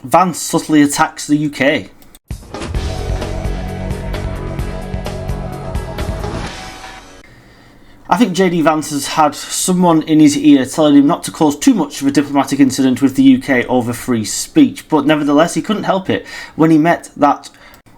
Vance subtly attacks the UK. I think JD Vance has had someone in his ear telling him not to cause too much of a diplomatic incident with the UK over free speech, but nevertheless he couldn't help it when he met that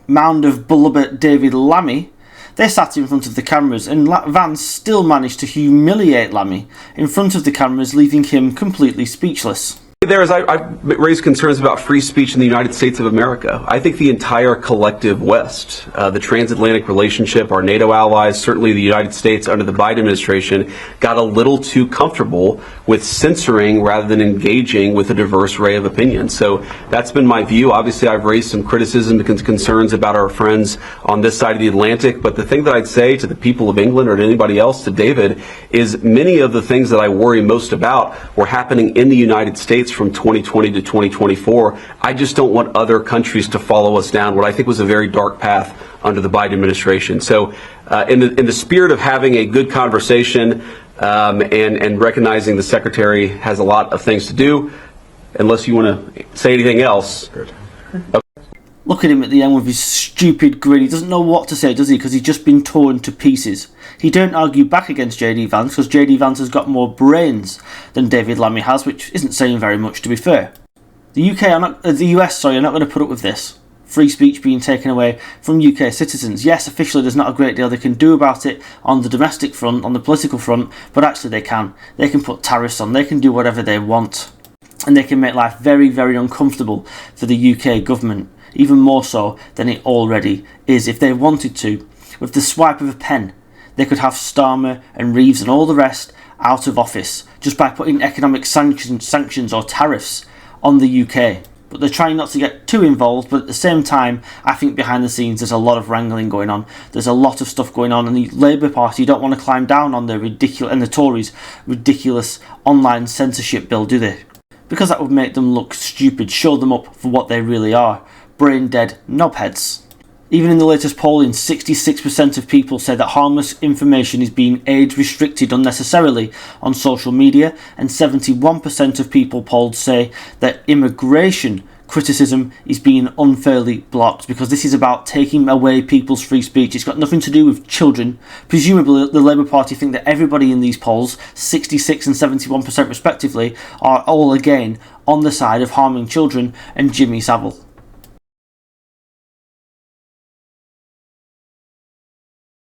mound of blubber David Lammy. They sat in front of the cameras and Vance still managed to humiliate Lammy in front of the cameras, leaving him completely speechless. I've raised concerns about free speech in the United States of America. I think the entire collective West, the transatlantic relationship, our NATO allies, certainly the United States under the Biden administration, got a little too comfortable with censoring rather than engaging with a diverse array of opinions. So that's been my view. Obviously, I've raised some criticism and concerns about our friends on this side of the Atlantic, but the thing that I'd say to the people of England or to anybody else, to David, is many of the things that I worry most about were happening in the United States from 2020 to 2024. I just don't want other countries to follow us down what I think was a very dark path under the Biden administration. So in the spirit of having a good conversation and recognizing the Secretary has a lot of things to do, unless you want to say anything else. Okay. Look at him at the end with his stupid grin. He doesn't know what to say, does he? Because he's just been torn to pieces. He don't argue back against JD Vance because JD Vance has got more brains than David Lammy has, which isn't saying very much, to be fair. The US are not going to put up with this. Free speech being taken away from UK citizens. Yes, officially there's not a great deal they can do about it on the domestic front, on the political front, but actually they can. They can put tariffs on, they can do whatever they want. And they can make life very, very uncomfortable for the UK government. Even more so than it already is. If they wanted to, with the swipe of a pen, they could have Starmer and Reeves and all the rest out of office just by putting economic sanctions or tariffs on the UK. But they're trying not to get too involved, but at the same time, I think behind the scenes there's a lot of wrangling going on. There's a lot of stuff going on, and the Labour Party don't want to climb down on the Tories' ridiculous online censorship bill, do they? Because that would make them look stupid, show them up for what they really are. Brain-dead knobheads. Even in the latest polling, 66% of people say that harmless information is being age-restricted unnecessarily on social media, and 71% of people polled say that immigration criticism is being unfairly blocked because this is about taking away people's free speech. It's got nothing to do with children. Presumably, the Labour Party think that everybody in these polls, 66 and 71% respectively, are all again on the side of harming children and Jimmy Savile.